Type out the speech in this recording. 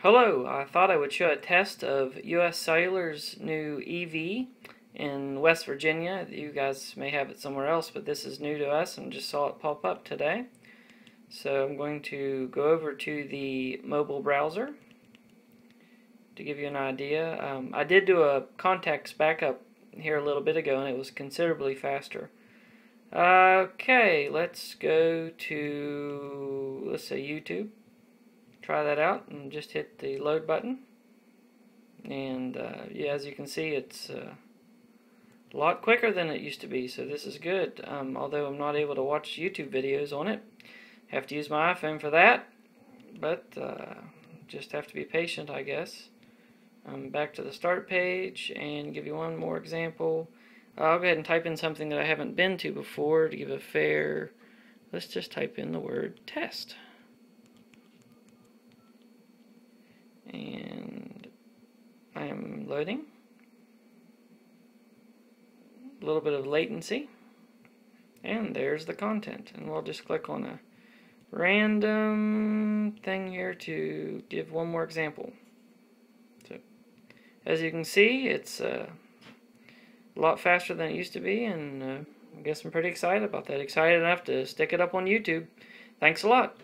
Hello, I thought I would show a test of US Cellular's new EV in West Virginia. You guys may have it somewhere else, but this is new to us and just saw it pop up today. So I'm going to go over to the mobile browser to give you an idea. I did do a contacts backup here a little bit ago and it was considerably faster. Okay, let's go to, let's say, YouTube. Try that out and just hit the load button, and yeah, as you can see, it's a lot quicker than it used to be, so this is good. Although I'm not able to watch YouTube videos on it, have to use my iPhone for that, but just have to be patient, I guess. Back to the start page and give you one more example. I'll go ahead and type in something that I haven't been to before to give a fair. Let's just type in the word test. And I am loading. A little bit of latency. And there's the content. And we'll just click on a random thing here to give one more example. So, as you can see, it's a lot faster than it used to be, and I guess I'm pretty excited about that. Excited enough to stick it up on YouTube. Thanks a lot.